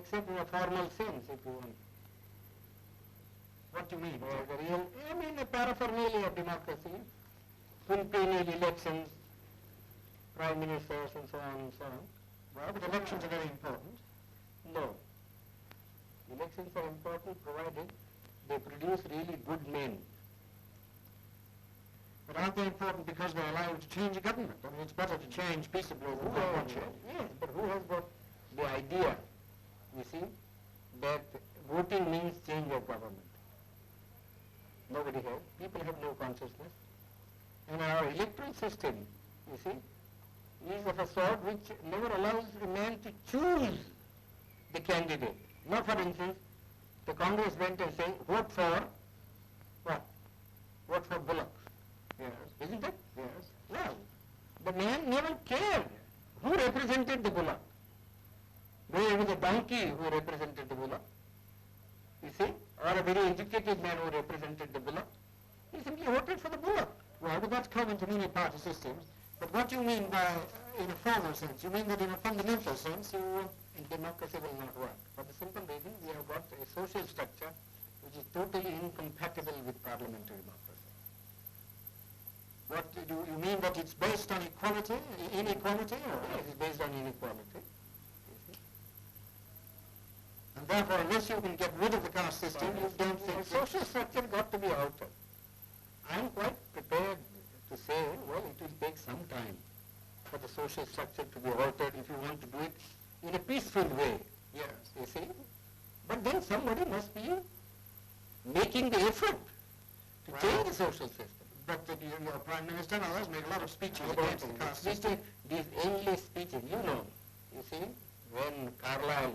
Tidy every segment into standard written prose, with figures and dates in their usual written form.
except in a formal sense, if you want. What do you mean? I mean a paraphernalia of democracy, quinquennial elections, prime ministers and so on and so on. Well, but elections are very important. No. Elections are important provided they produce really good men. But aren't they important because they allow you to change a government? I mean, it's better to change peaceably than bloodshed. Yes, but who has got the idea, you see, that voting means change of government? Nobody has. People have no consciousness. And our electoral system, you see, is of a sort which never allows a man to choose the candidate. Now, for instance, the Congress went and said, vote for what? Vote for bullocks. Yes. Isn't it? Yes. Well, the man never cared who represented the bullock. Whether it was a donkey who represented the bullock, you see, or a very educated man who represented the bullock. He simply voted for the bullock. Well, but that's common to many party systems. But what do you mean by, in a formal sense? You mean that in a fundamental sense, democracy will not work. For the simple reason, we have got a social structure which is totally incompatible with parliamentary democracy. What do you mean that it's based on equality, inequality? Or? Yes, it's based on inequality. And therefore, unless you can get rid of the caste system, you don't think... The social structure got to be altered. I am quite prepared to say, well, it will take some time for the social structure to be altered if you want to do it in a peaceful way. Yes. You see? But then somebody must be making the effort to change the social system. But your Prime Minister and others make a lot of speeches About against the caste system. these endless speeches, you know, you see, when Carlyle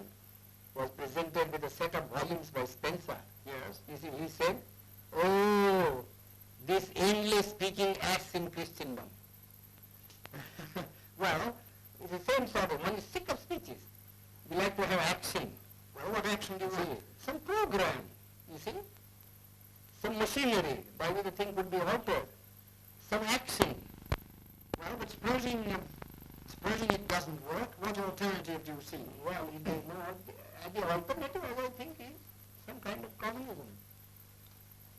was presented with a set of volumes by Spencer, Yes. you see, he said, oh, this endless speaking acts in Christendom. Well, it's the same sort of, one is sick of speeches. We like to have action. Well, what action do you want? Some program, you see, some machinery by which the thing could be altered, some action. Well, but supposing it doesn't work, what alternative do you see? Well, it is not. The alternative, as I think, is some kind of communism.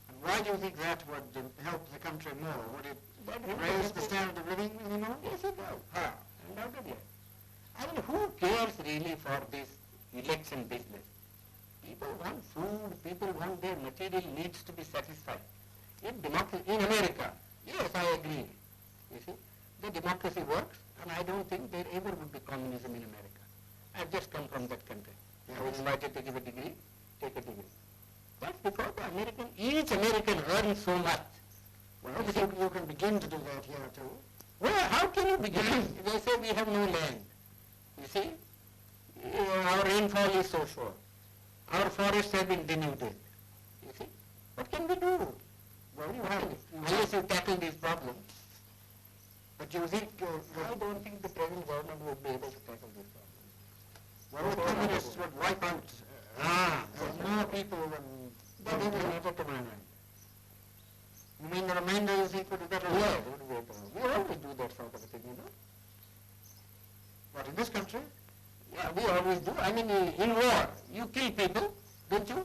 And why do you think that would help the country more? Would it raise the standard of living anymore? Yes, it does. How? Undoubtedly. I mean, who cares really for this election business? People want food, people want their material needs to be satisfied. In democracy, in America, yes, I agree. You see, the democracy works, and I don't think there ever would be communism in America. I've just come from that country. I was invited to give a degree, take a degree. That's because each American earns so much. Well, but you can begin to do that here too. Well, how can you begin? They say we have no land. You see, our rainfall is so short. Our forests have been denuded. You see, what can we do? Well, you have Unless you tackle these problems. But you think... I don't think the present government would be able to tackle these problems. well, the communists would wipe out more people than... That doesn't matter to my mind. You mean the remainder you think would be better? Yes, it would be better. We always do that sort of a thing, you know. What, in this country? Yeah, we always do. I mean, in war, you kill people, don't you?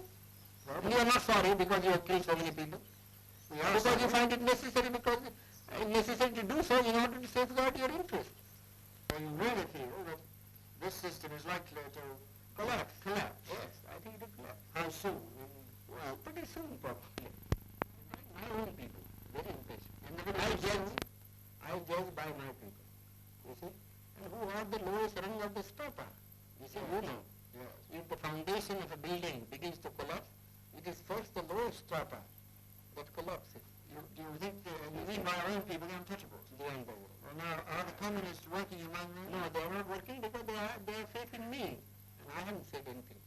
Well, And you are not sorry because you have killed so many people. we are Because you sorry. find it necessary because necessary to do so in order to safeguard your interest. So you really feel that this system is likely to collapse? Collapse. Yes, I think it will collapse. How soon? Well, pretty soon probably. My own people, very impatient. And I judge by my people, you see. And who are the lowest rung of the strata? You see, you know. Yes. If the foundation of a building begins to collapse, it is first the lowest strata that collapses. Do you think, you mean by our own people, the untouchables? The unbelievable. Well, now, are the communists working among them? No, they are not working because they have faith in me. And I haven't said anything.